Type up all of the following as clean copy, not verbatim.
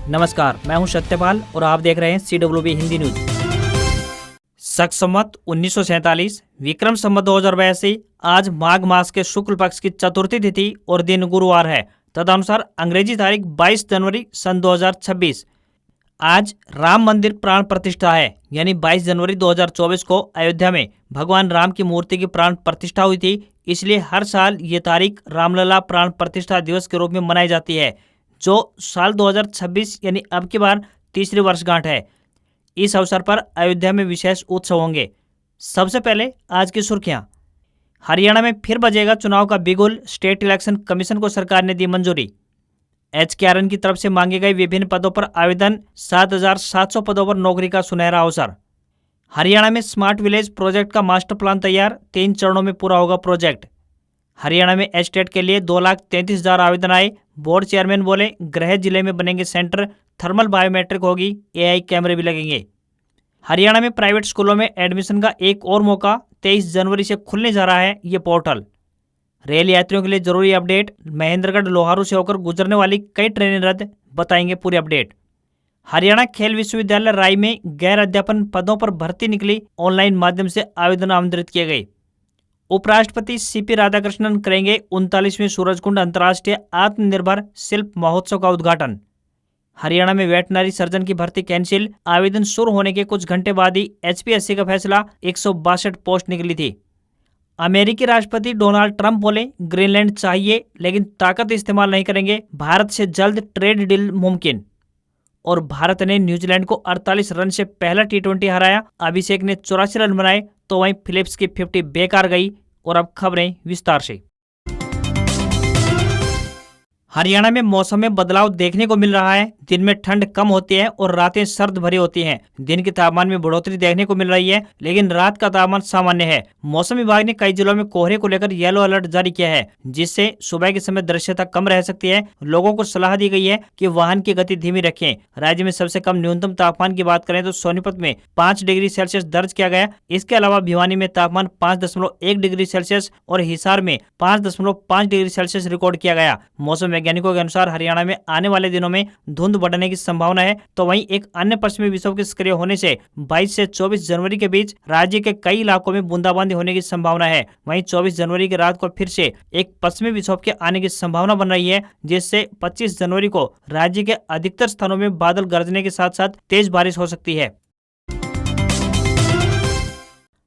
नमस्कार, मैं हूं सत्यपाल और आप देख रहे हैं CWB हिंदी न्यूज। शक संवत 1947 विक्रम संवत 2082 आज माघ मास के शुक्ल पक्ष की चतुर्थी तिथि और दिन गुरुवार है। तदनुसार अंग्रेजी तारीख 22 जनवरी सन 2026। आज राम मंदिर प्राण प्रतिष्ठा है, यानी 22 जनवरी 2024 को अयोध्या में भगवान राम की मूर्ति की प्राण प्रतिष्ठा हुई थी। इसलिए हर साल ये तारीख रामलला प्राण प्रतिष्ठा दिवस के रूप में मनाई जाती है, जो साल 2026 यानी अब की बार तीसरी वर्षगांठ है। इस अवसर पर अयोध्या में विशेष उत्सव होंगे। सबसे पहले आज की सुर्खियां। हरियाणा में फिर बजेगा चुनाव का बिगुल, स्टेट इलेक्शन कमीशन को सरकार ने दी मंजूरी। HKRN की तरफ से मांगे गए विभिन्न पदों पर आवेदन, 7,700 पदों पर नौकरी का सुनहरा अवसर। हरियाणा में स्मार्ट विलेज प्रोजेक्ट का मास्टर प्लान तैयार, 3 चरणों में पूरा होगा प्रोजेक्ट। हरियाणा में एस्टेट के लिए 2,33,000 आवेदन आए। बोर्ड चेयरमैन बोले, गृह जिले में बनेंगे सेंटर, थर्मल बायोमेट्रिक होगी, AI कैमरे भी लगेंगे। हरियाणा में प्राइवेट स्कूलों में एडमिशन का एक और मौका, 23 जनवरी से खुलने जा रहा है ये पोर्टल। रेल यात्रियों के लिए जरूरी अपडेट, महेंद्रगढ़ लोहारू से होकर गुजरने वाली कई ट्रेनें रद्द, बताएंगे पूरी अपडेट। हरियाणा खेल विश्वविद्यालय राय में गैर अध्यापन पदों पर भर्ती निकली, ऑनलाइन माध्यम से आवेदन आमंत्रित किए गए। उपराष्ट्रपति CP राधाकृष्णन करेंगे 39वें सूरजकुंड अंतर्राष्ट्रीय आत्मनिर्भर शिल्प महोत्सव का उद्घाटन। हरियाणा में वेटनरी सर्जन की भर्ती कैंसिल, आवेदन शुरू होने के कुछ घंटे बाद ही HPSC का फैसला, 162 पोस्ट निकली थी। अमेरिकी राष्ट्रपति डोनाल्ड ट्रंप बोले, ग्रीनलैंड चाहिए लेकिन ताकत इस्तेमाल नहीं करेंगे, भारत से जल्द ट्रेड डील मुमकिन। और भारत ने न्यूजीलैंड को 48 रन से पहला T20 हराया, अभिषेक ने 84 रन बनाए, तो वहीं फिलिप्स की 50 बेकार गई। और अब खबरें विस्तार से। हरियाणा में मौसम में बदलाव देखने को मिल रहा है। दिन में ठंड कम होती है और रातें सर्द भरी होती हैं। दिन के तापमान में बढ़ोतरी देखने को मिल रही है, लेकिन रात का तापमान सामान्य है। मौसम विभाग ने कई जिलों में कोहरे को लेकर येलो अलर्ट जारी किया है, जिससे सुबह के समय दृश्यता कम रह सकती है। लोगों को सलाह दी गई है कि वाहन की गति धीमी रखें। राज्य में सबसे कम न्यूनतम तापमान की बात करें तो सोनीपत में 5 डिग्री सेल्सियस दर्ज किया गया। इसके अलावा भिवानी में तापमान 5.1 डिग्री सेल्सियस और हिसार में 5.5 डिग्री सेल्सियस रिकॉर्ड किया गया। मौसम वैज्ञानिकों के अनुसार हरियाणा में आने वाले दिनों में धुंध बढ़ने की संभावना है। तो वहीं एक अन्य पश्चिमी विक्षोभ के सक्रिय होने से 22 से 24 जनवरी के बीच राज्य के कई इलाकों में बूंदाबांदी होने की संभावना है। वहीं 24 जनवरी की रात को फिर से एक पश्चिमी विक्षोभ के आने की संभावना बन रही है, जिससे 25 जनवरी को राज्य के अधिकतर स्थानों में बादल गरजने के साथ साथ तेज बारिश हो सकती है।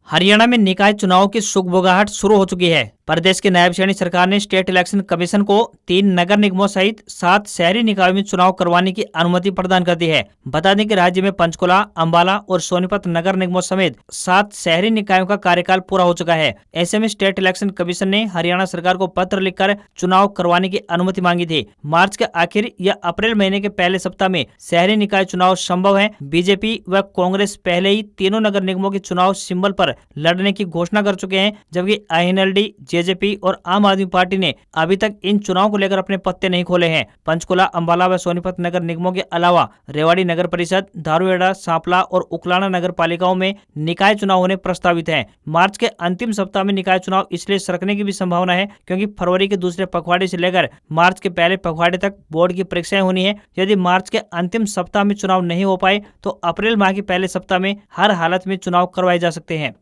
हरियाणा में निकाय चुनाव की सुगबुगाहट शुरू हो चुकी है। प्रदेश की नायब श्रेणी सरकार ने स्टेट इलेक्शन कमीशन को 3 नगर निगमों सहित 7 शहरी निकायों में चुनाव करवाने की अनुमति प्रदान कर दी है। बता दें कि राज्य में पंचकुला, अंबाला और सोनीपत नगर निगमों समेत 7 शहरी निकायों का कार्यकाल पूरा हो चुका है। ऐसे में स्टेट इलेक्शन कमीशन ने हरियाणा सरकार को पत्र लिखकर चुनाव करवाने की अनुमति मांगी थी। मार्च के आखिर या अप्रैल महीने के पहले सप्ताह में शहरी निकाय चुनाव संभव है। बीजेपी व कांग्रेस पहले ही तीनों नगर निगमों के चुनाव सिंबल पर लड़ने की घोषणा कर चुके हैं, जबकि INLD, JJP और आम आदमी पार्टी ने अभी तक इन चुनाव को लेकर अपने पत्ते नहीं खोले हैं। पंचकुला, अंबाला व सोनीपत नगर निगमों के अलावा रेवाड़ी नगर परिषद, धारूहेड़ा, सांपला और उकलाना नगर पालिकाओं में निकाय चुनाव होने प्रस्तावित हैं। मार्च के अंतिम सप्ताह में निकाय चुनाव इसलिए सरकने की भी संभावना है क्योंकि फरवरी के दूसरे पखवाड़े से लेकर मार्च के पहले पखवाड़े तक बोर्ड की परीक्षाएं होनी है। यदि मार्च के अंतिम सप्ताह में चुनाव नहीं हो पाए तो अप्रैल माह के पहले सप्ताह में हर हालत में चुनाव करवाए जा सकते हैं।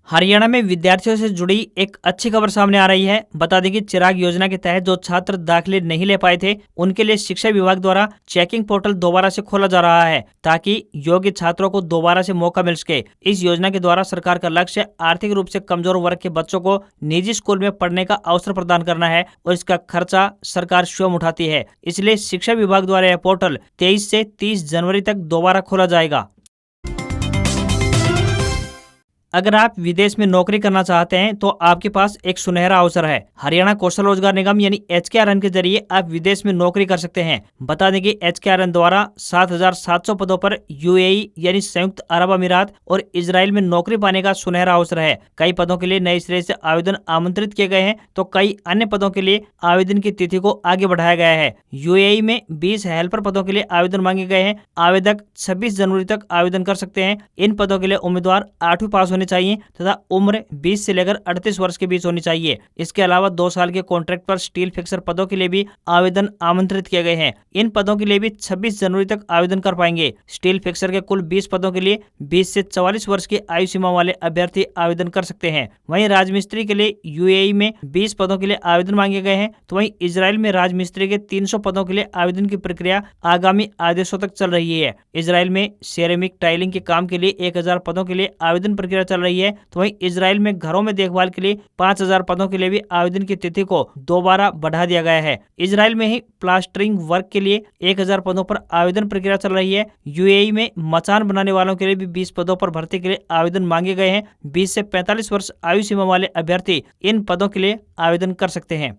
हरियाणा में विद्यार्थियों से जुड़ी एक अच्छी खबर सामने आ रही है। बता दें कि चिराग योजना के तहत जो छात्र दाखिले नहीं ले पाए थे, उनके लिए शिक्षा विभाग द्वारा चेकिंग पोर्टल दोबारा से खोला जा रहा है, ताकि योग्य छात्रों को दोबारा से मौका मिल सके। इस योजना के द्वारा सरकार का लक्ष्य आर्थिक रूप से कमजोर वर्ग के बच्चों को निजी स्कूल में पढ़ने का अवसर प्रदान करना है और इसका खर्चा सरकार स्वयं उठाती है। इसलिए शिक्षा विभाग द्वारा यह पोर्टल 23 से 30 जनवरी तक दोबारा खोला जाएगा। अगर आप विदेश में नौकरी करना चाहते हैं तो आपके पास एक सुनहरा अवसर है। हरियाणा कौशल रोजगार निगम यानी HKRN के जरिए आप विदेश में नौकरी कर सकते हैं। बता दें कि HKRN द्वारा 7,700 पदों पर UAE यानी संयुक्त अरब अमीरात और इजराइल में नौकरी पाने का सुनहरा अवसर है। कई पदों के लिए नए सिरे से आवेदन आमंत्रित किए गए हैं, तो कई अन्य पदों के लिए आवेदन की तिथि को आगे बढ़ाया गया है। UAE में 20 हेल्पर पदों के लिए आवेदन मांगे गए हैं। आवेदक 26 जनवरी तक आवेदन कर सकते हैं। इन पदों के लिए उम्मीदवार 8वीं पास होने चाहिए तथा उम्र 20 से लेकर 38 वर्ष के बीच होनी चाहिए। इसके अलावा 2 साल के कॉन्ट्रैक्ट पर स्टील फिक्सर पदों के लिए भी आवेदन आमंत्रित किए गए हैं। इन पदों के लिए भी 26 जनवरी तक आवेदन कर पाएंगे। स्टील फिक्सर के कुल 20 पदों के लिए 20 से 44 वर्ष की आयु सीमा वाले अभ्यर्थी आवेदन कर सकते हैं। वहीं राजमिस्त्री के लिए यूएई में 20 पदों के लिए आवेदन मांगे गए हैं, तो वहीं इजराइल में राजमिस्त्री के 300 पदों के लिए आवेदन की प्रक्रिया आगामी आदेशों तक चल रही है। इजराइल में सेरेमिक टाइलिंग के काम के लिए 1000 पदों के लिए आवेदन प्रक्रिया चल रही है, तो वहीं इजराइल में घरों में देखभाल के लिए 5000 पदों के लिए भी आवेदन की तिथि को दोबारा बढ़ा दिया गया है। इजराइल में ही प्लास्टरिंग वर्क के लिए 1000 पदों पर आवेदन प्रक्रिया चल रही है। यूएई में मचान बनाने वालों के लिए भी 20 पदों पर भर्ती के लिए आवेदन मांगे गए हैं। 20 से 45 वर्ष आयु सीमा वाले अभ्यर्थी इन पदों के लिए आवेदन कर सकते हैं।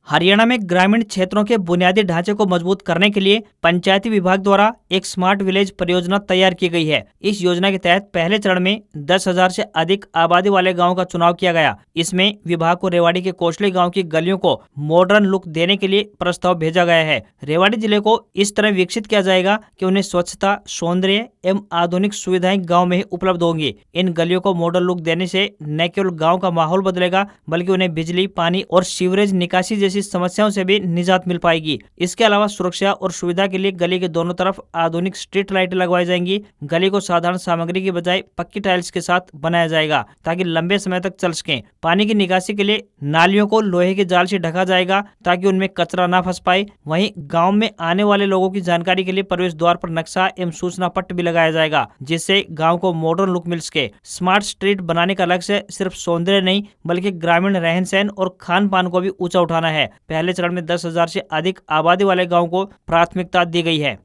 हरियाणा में ग्रामीण क्षेत्रों के बुनियादी ढांचे को मजबूत करने के लिए पंचायती विभाग द्वारा एक स्मार्ट विलेज परियोजना तैयार की गई है। इस योजना के तहत पहले चरण में 10,000 से अधिक आबादी वाले गांवों का चुनाव किया गया। इसमें विभाग को रेवाड़ी के कोसली गांव की गलियों को मॉडर्न लुक देने के लिए प्रस्ताव भेजा गया है। रेवाड़ी जिले को इस तरह विकसित किया जाएगा कि उन्हें स्वच्छता, सौंदर्य एवं आधुनिक सुविधाएं गाँव में ही उपलब्ध होंगी। इन गलियों को मॉडर्न लुक देने से न केवल गाँव का माहौल बदलेगा, बल्कि उन्हें बिजली, पानी और सीवरेज निकासी जैसी समस्याओं से भी निजात मिल पाएगी। इसके अलावा सुरक्षा और सुविधा के लिए गली के दोनों तरफ आधुनिक स्ट्रीट लाइटें लगवाई जाएंगी। गली को साधारण सामग्री की बजाय पक्की टाइल्स के साथ बनाया जाएगा ताकि लंबे समय तक चल सके। पानी की निकासी के लिए नालियों को लोहे के जाल से ढका जाएगा ताकि उनमें कचरा ना फंस पाए। वहीं गाँव में आने वाले लोगों की जानकारी के लिए प्रवेश द्वार पर नक्शा एवं सूचना पट्ट भी लगाया जाएगा, जिससे गाँव को मॉडर्न लुक मिल सके। स्मार्ट स्ट्रीट बनाने का लक्ष्य सिर्फ सौंदर्य नहीं, बल्कि ग्रामीण रहन सहन और खान पान को भी ऊंचा उठाना है। पहले चरण में 10,000 से अधिक आबादी वाले गांवों को प्राथमिकता दी गई है।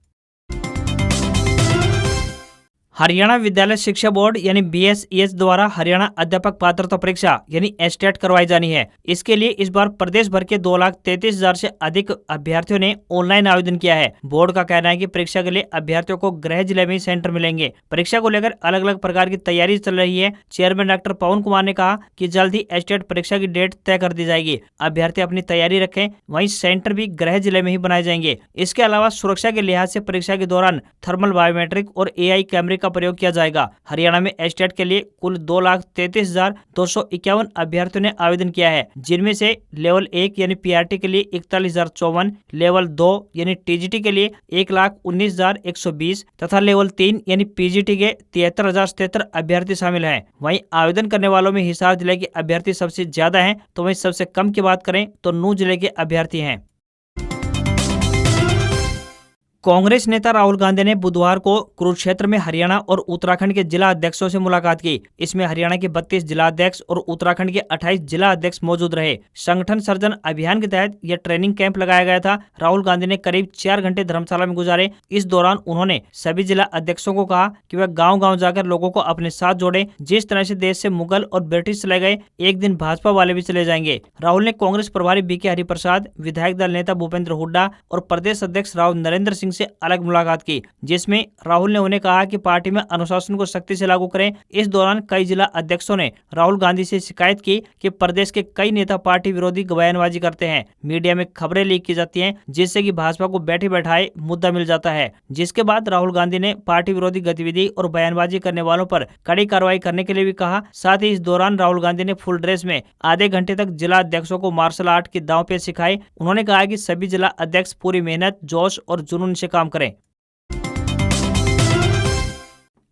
हरियाणा विद्यालय शिक्षा बोर्ड यानी BSES द्वारा हरियाणा अध्यापक पात्रता परीक्षा यानी एस्टेट करवाई जानी है। इसके लिए इस बार प्रदेश भर के 2,33,000 से अधिक अभ्यर्थियों ने ऑनलाइन आवेदन किया है। बोर्ड का कहना है कि परीक्षा के लिए अभ्यर्थियों को गृह जिले में ही सेंटर मिलेंगे। परीक्षा को लेकर अलग अलग प्रकार की तैयारी चल रही है। चेयरमैन डॉक्टर पवन कुमार ने कहा कि जल्द ही एस्टेट परीक्षा की डेट तय कर दी जाएगी। अभ्यर्थी अपनी तैयारी रखें, वहीं सेंटर भी गृह जिले में ही बनाए जाएंगे। इसके अलावा सुरक्षा के लिहाज से परीक्षा के दौरान थर्मल बायोमेट्रिक और AI कैमरे का प्रयोग किया जाएगा। हरियाणा में एस्टेट के लिए कुल 2,33,251 अभ्यर्थियों ने आवेदन किया है, जिनमें से लेवल 1 यानी PRT के लिए 41,054, लेवल 2 यानी TGT के लिए 1,19,120 तथा लेवल 3 यानी PGT के 73,073 अभ्यर्थी शामिल हैं। वहीं आवेदन करने वालों में हिसार जिले के अभ्यर्थी सबसे ज्यादा हैं, तो वहीं सबसे कम की बात करें तो नूंह जिले के अभ्यर्थी हैं। कांग्रेस नेता राहुल गांधी ने बुधवार को कुरुक्षेत्र में हरियाणा और उत्तराखंड के जिला अध्यक्षों से मुलाकात की। इसमें हरियाणा के 32 जिला अध्यक्ष और उत्तराखंड के 28 जिला अध्यक्ष मौजूद रहे। संगठन सर्जन अभियान के तहत यह ट्रेनिंग कैंप लगाया गया था। राहुल गांधी ने करीब 4 घंटे धर्मशाला में गुजारे। इस दौरान उन्होंने सभी जिला अध्यक्षों को कहा कि वह गाँव-गाँव जाकर लोगों को अपने साथ जोड़े। जिस तरह से देश से मुगल और ब्रिटिश चले गए, एक दिन भाजपा वाले भी चले जाएंगे। राहुल ने कांग्रेस प्रभारी BK हरिप्रसाद, विधायक दल नेता भूपेंद्र हुड्डा और प्रदेश अध्यक्ष राव नरेंद्र सिंह से अलग मुलाकात की, जिसमें राहुल ने उन्हें कहा कि पार्टी में अनुशासन को सख्ती से लागू करें। इस दौरान कई जिला अध्यक्षों ने राहुल गांधी से शिकायत की कि प्रदेश के कई नेता पार्टी विरोधी बयानबाजी करते हैं, मीडिया में खबरें लीक की जाती हैं, जिससे कि भाजपा को बैठे बैठाए मुद्दा मिल जाता है। जिसके बाद राहुल गांधी ने पार्टी विरोधी गतिविधि और बयानबाजी करने वालों पर कड़ी कार्रवाई करने के लिए भी कहा। साथ ही इस दौरान राहुल गांधी ने फुल ड्रेस में आधे घंटे तक जिला अध्यक्षों को मार्शल आर्ट के दांव पेच सिखाए। उन्होंने कहा कि सभी जिला अध्यक्ष पूरी मेहनत, जोश और जुनून से काम करें।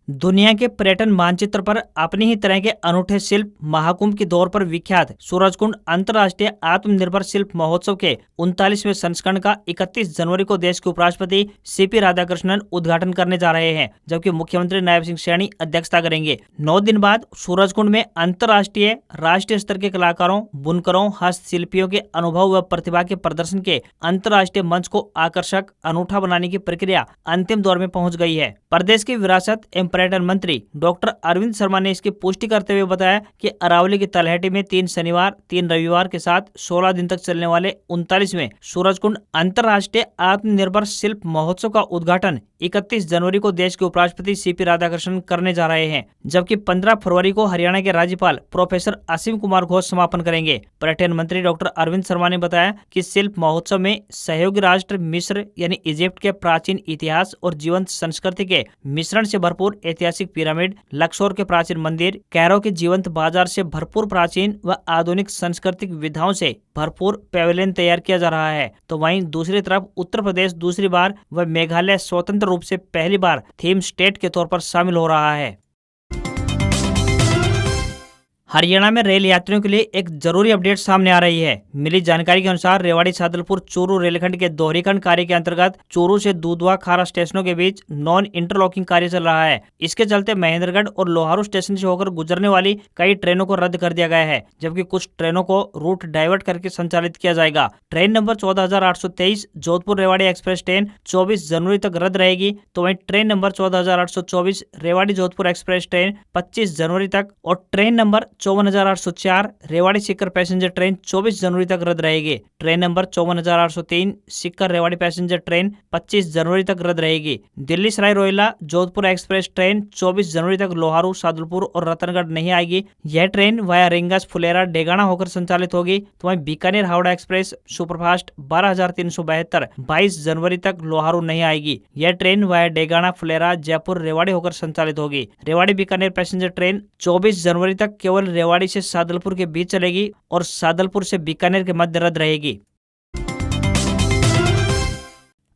दुनिया के पर्यटन मानचित्र पर अपनी ही तरह के अनूठे शिल्प महाकुंभ के दौर पर विख्यात सूरजकुंड अंतर्राष्ट्रीय आत्मनिर्भर शिल्प महोत्सव के 39वें संस्करण का 31 जनवरी को देश के उपराष्ट्रपति CP राधाकृष्णन उद्घाटन करने जा रहे हैं, जबकि मुख्यमंत्री नायब सिंह सैनी अध्यक्षता करेंगे। 9 दिन बाद सूरजकुंड में अंतर्राष्ट्रीय राष्ट्रीय स्तर के कलाकारों, बुनकरों, हस्तशिल्पियों के अनुभव व प्रतिभा के प्रदर्शन के अंतर्राष्ट्रीय मंच को आकर्षक, अनूठा बनाने की प्रक्रिया अंतिम दौर में पहुंच गई है। प्रदेश की विरासत एवं पर्यटन मंत्री डॉक्टर अरविंद शर्मा ने इसकी पुष्टि करते हुए बताया कि अरावली की तलहटी में 3 शनिवार 3 रविवार के साथ 16 दिन तक चलने वाले 39वें सूरजकुंड अंतर्राष्ट्रीय आत्मनिर्भर शिल्प महोत्सव का उद्घाटन 31 जनवरी को देश के उपराष्ट्रपति CP राधाकृष्णन करने जा रहे हैं, जबकि 15 फरवरी को हरियाणा के राज्यपाल प्रोफेसर असीम कुमार घोष समापन करेंगे। पर्यटन मंत्री डॉक्टर अरविंद शर्मा ने बताया कि शिल्प महोत्सव में सहयोगी राष्ट्र मिस्र यानी इजिप्ट के प्राचीन इतिहास और जीवंत संस्कृति के मिश्रण से भरपूर ऐतिहासिक पिरामिड, लक्सोर के प्राचीन मंदिर, कैरो के जीवंत बाजार से भरपूर प्राचीन व आधुनिक सांस्कृतिक विधाओं से भरपूर पैवेलियन तैयार किया जा रहा है। तो वहीं दूसरी तरफ उत्तर प्रदेश दूसरी बार व मेघालय स्वतंत्र रूप से पहली बार थीम स्टेट के तौर पर शामिल हो रहा है। हरियाणा में रेल यात्रियों के लिए एक जरूरी अपडेट सामने आ रही है। मिली जानकारी के अनुसार रेवाड़ी सादलपुर चूरू रेलखंड के दोहरीकरण कार्य के अंतर्गत चूरू से दूधवा खारा स्टेशनों के बीच नॉन इंटरलॉकिंग कार्य चल रहा है। इसके चलते महेंद्रगढ़ और लोहारू स्टेशन से होकर गुजरने वाली कई ट्रेनों को रद्द कर दिया गया है, जबकि कुछ ट्रेनों को रूट डाइवर्ट करके संचालित किया जाएगा। Train number 14,823 Jodhpur Rewari express train 24 जनवरी तक रद्द रहेगी। तो वहीं train number 14,824 Rewari Jodhpur express train 25 जनवरी तक और train number 54,804 Rewari Sikar passenger train 24 जनवरी तक रद्द रहेगी। Train number 54,803 Sikar Rewari passenger train 25 जनवरी तक रद्द रहेगी। दिल्ली सराय रोहिल्ला जोधपुर एक्सप्रेस ट्रेन 24 जनवरी तक लोहारू, सादुलपुर और रतनगढ़ नहीं आएगी। यह train via rings, Phulera, Degana होकर संचालित होगी। तो वहीं बीकानेर हावड़ा एक्सप्रेस सुपरफास्ट 12,372 22 जनवरी तक लोहारू नहीं आएगी। यह ट्रेन वाया डेगाना, फुलेरा, जयपुर, रेवाड़ी होकर संचालित होगी। रेवाड़ी बीकानेर पैसेंजर ट्रेन 24 जनवरी तक केवल रेवाड़ी से सादलपुर के बीच चलेगी और सादलपुर से बीकानेर के मध्य रद्द रहेगी।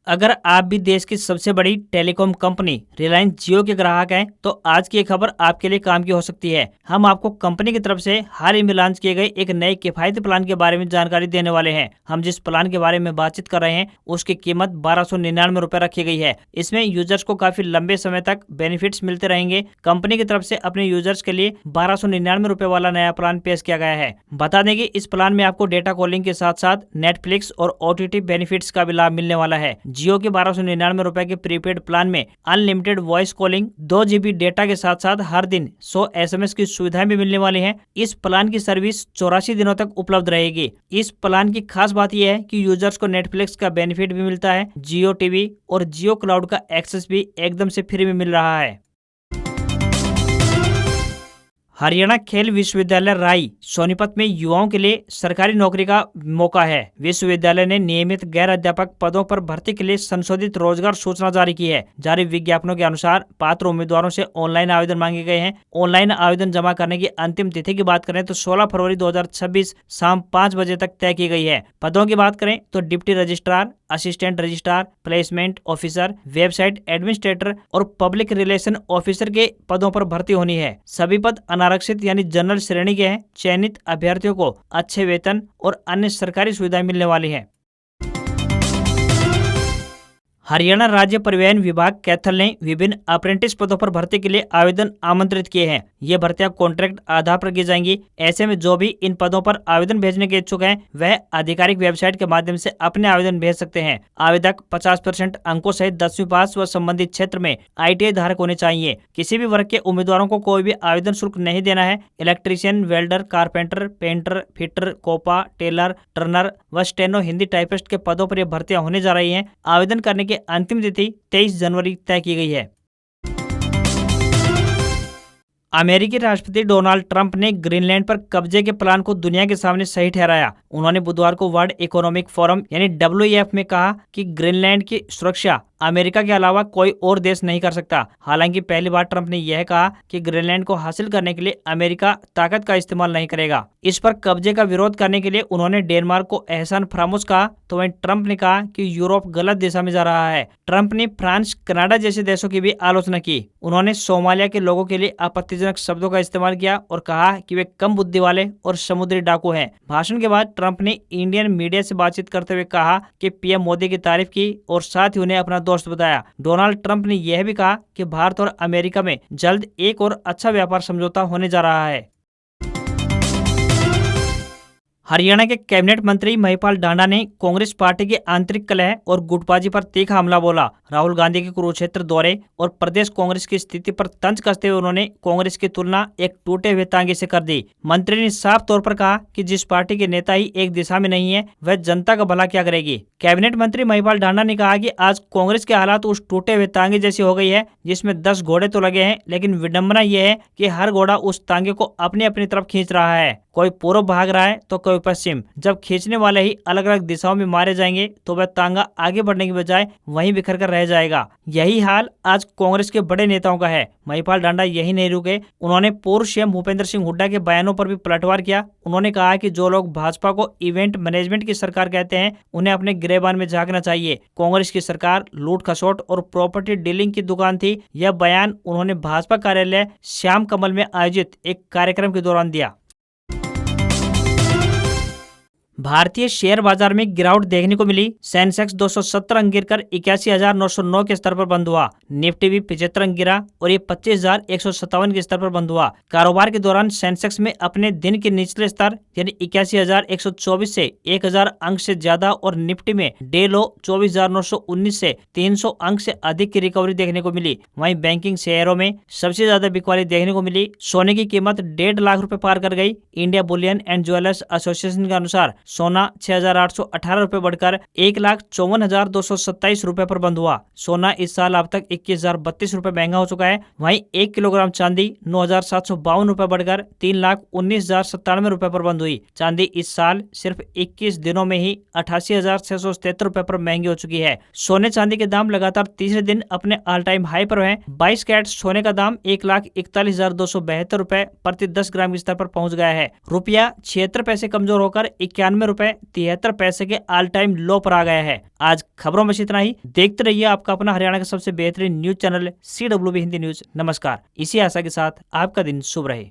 अगर आप भी देश की सबसे बड़ी टेलीकॉम कंपनी रिलायंस जियो के ग्राहक हैं, तो आज की खबर आपके लिए काम की हो सकती है। हम आपको कंपनी की तरफ से हाल ही में लॉन्च किए गए एक नए किफायती प्लान के बारे में जानकारी देने वाले हैं। हम जिस प्लान के बारे में बातचीत कर रहे हैं उसकी कीमत 1299 रुपए रखी गई है। इसमें यूजर्स को काफी लंबे समय तक बेनिफिट्स मिलते रहेंगे। कंपनी की तरफ से अपने यूजर्स के लिए 1299 रुपए वाला नया प्लान पेश किया गया है। बता दें कि इस प्लान में आपको डेटा कॉलिंग के साथ साथ नेटफ्लिक्स और OTT बेनिफिट्स का भी लाभ मिलने वाला है। जियो के 1299 रुपए के प्रीपेड प्लान में unlimited voice calling, 2 GB data के साथ साथ हर दिन 100 SMS की सुविधाएं भी मिलने वाली हैं। इस प्लान की सर्विस 84 दिनों तक उपलब्ध रहेगी। इस प्लान की खास बात यह है कि यूजर्स को नेटफ्लिक्स का बेनिफिट भी मिलता है। जियो टीवी और जियो क्लाउड का एक्सेस भी एकदम से फ्री में मिल रहा है। हरियाणा खेल विश्वविद्यालय राई सोनीपत में युवाओं के लिए सरकारी नौकरी का मौका है। विश्वविद्यालय ने नियमित गैर अध्यापक पदों पर भर्ती के लिए संशोधित रोजगार सूचना जारी की है। जारी विज्ञापनों के अनुसार पात्र उम्मीदवारों से ऑनलाइन आवेदन मांगे गए हैं। ऑनलाइन आवेदन जमा करने की अंतिम तिथि की बात करें तो 16 फरवरी 2026 शाम 5 बजे तक तय की गई है। पदों की बात करें तो deputy registrar, assistant registrar, placement officer, website administrator और पब्लिक रिलेशन ऑफिसर के पदों पर भर्ती होनी है। सभी पद अनारक्षित यानी जनरल श्रेणी के हैं। चयनित अभ्यर्थियों को अच्छे वेतन और अन्य सरकारी सुविधाएं मिलने वाली हैं। हरियाणा राज्य परिवहन विभाग कैथल ने विभिन्न अप्रेंटिस पदों पर भर्ती के लिए आवेदन आमंत्रित किए हैं। ये भर्तियां कॉन्ट्रैक्ट आधार पर की जाएंगी। ऐसे में जो भी इन पदों पर आवेदन भेजने के इच्छुक हैं वह आधिकारिक वेबसाइट के माध्यम से अपने आवेदन भेज सकते हैं। आवेदक 50% अंकों सहित 10वीं पास व संबंधित क्षेत्र में ITI धारक होने चाहिए। किसी भी वर्ग के उम्मीदवारों को कोई भी आवेदन शुल्क नहीं देना है। Electrician, welder, carpenter, painter, fitter, COPA, tailor, turner व स्टेनो हिंदी टाइपिस्ट के पदों पर ये भर्तियां होने जा रही हैं। आवेदन करने की अंतिम तिथि 23 जनवरी तय की गई है। अमेरिकी राष्ट्रपति डोनाल्ड ट्रंप ने ग्रीनलैंड पर कब्जे के प्लान को दुनिया के सामने सही ठहराया। उन्होंने बुधवार को वर्ल्ड इकोनॉमिक फोरम यानी WEF में कहा कि ग्रीनलैंड की सुरक्षा अमेरिका के अलावा कोई और देश नहीं कर सकता। हालांकि पहली बार ट्रंप ने यह कहा कि ग्रीनलैंड को हासिल करने के लिए अमेरिका ताकत का इस्तेमाल नहीं करेगा। इस पर कब्जे का विरोध करने के लिए उन्होंने डेनमार्क को एहसान फरामोश कहा। तो वहीं ट्रंप ने कहा कि यूरोप गलत दिशा में जा रहा है। ट्रंप ने फ्रांस, कनाडा जैसे देशों की भी आलोचना की। उन्होंने सोमालिया के लोगों के लिए आपत्तिजनक शब्दों का इस्तेमाल किया और कहा कि वे कम बुद्धि वाले और समुद्री डाकू हैं। भाषण के बाद ट्रंप ने इंडियन मीडिया से बातचीत करते हुए कहा कि PM मोदी की तारीफ की और साथ ही उन्हें अपना दोस्त बताया। डोनाल्ड ट्रंप ने यह भी कहा कि भारत और अमेरिका में जल्द एक और अच्छा व्यापार समझौता होने जा रहा है। हरियाणा के कैबिनेट मंत्री महिपाल डांडा ने कांग्रेस पार्टी की आंतरिक कलह और गुटबाजी पर तीखा हमला बोला। राहुल गांधी के कुरुक्षेत्र दौरे और प्रदेश कांग्रेस की स्थिति पर तंज कसते हुए उन्होंने कांग्रेस की तुलना एक टूटे हुए तांगे से कर दी। मंत्री ने साफ तौर पर कहा कि जिस पार्टी के नेता ही एक दिशा में नहीं है वह जनता का भला क्या करेगी। कैबिनेट मंत्री महिपाल डांडा ने कहा कि आज कांग्रेस के हालात उस टूटे हुए तांगे जैसी हो गई है जिसमें 10 घोड़े तो लगे हैं, लेकिन विडंबना यह है कि हर घोड़ा उस तांगे को अपनी अपनी तरफ खींच रहा है। कोई पूर्व भाग रहा है तो कोई पश्चिम। जब खींचने वाले ही अलग अलग दिशाओं में मारे जाएंगे तो वह तांगा आगे बढ़ने की बजाय वहीं बिखर कर रह जाएगा। यही हाल आज कांग्रेस के बड़े नेताओं का है। महिपाल डांडा यही नहीं रुके, उन्होंने पूर्व सीएम भूपेंद्र सिंह हुड्डा के बयानों पर भी पलटवार किया। उन्होंने कहा कि जो लोग भाजपा को इवेंट मैनेजमेंट की सरकार कहते हैं, उन्हें अपने गिरेबान में झांकना चाहिए। कांग्रेस की सरकार लूट खसोट और प्रॉपर्टी डीलिंग की दुकान थी। यह बयान उन्होंने भाजपा कार्यालय श्याम कमल में आयोजित एक कार्यक्रम के दौरान दिया। भारतीय शेयर बाजार में गिरावट देखने को मिली। सेंसेक्स 270 अंक गिरकर 81,909 के स्तर पर बंद हुआ। निफ्टी भी 75 अंक गिरा और ये 25,157 के स्तर पर बंद हुआ। कारोबार के दौरान सेंसेक्स में अपने दिन के निचले स्तर यानी 81,124 से 1,000 अंक से ज्यादा और निफ्टी में डे लो 24,919 से 300 अंक से अधिक की रिकवरी देखने को मिली। वहीं बैंकिंग शेयरों में सबसे ज्यादा बिकवाली देखने को मिली। सोने की कीमत 1.5 लाख रुपए पार कर गई। India Boolean and jewellers association के अनुसार सोना 6,818 रुपए बढ़कर 1,54,227 रुपए पर बंद हुआ। सोना इस साल अब तक 21,032 रुपए महंगा हो चुका है। वहीं 1 किलोग्राम चांदी 9,752 रुपए बढ़कर 3,19,097 रुपए पर बंद हुई। चांदी इस साल सिर्फ 21 दिनों में ही 88,673 रुपए पर महंगी हो चुकी है। सोने चांदी के दाम लगातार तीसरे दिन अपने ऑल टाइम हाई पर हैं। 22 कैरेट सोने का दाम 1,41,272 रुपए प्रति 10 ग्राम के स्तर पर पहुंच गया है। रुपया 76 पैसे कमजोर होकर 91 रुपए 73 पैसे के ऑल टाइम लो पर आ गया है। आज खबरों में इतना ही। देखते रहिए आपका अपना हरियाणा का सबसे बेहतरीन news channel CWB Hindi news. नमस्कार। इसी आशा के साथ आपका दिन शुभ रहे।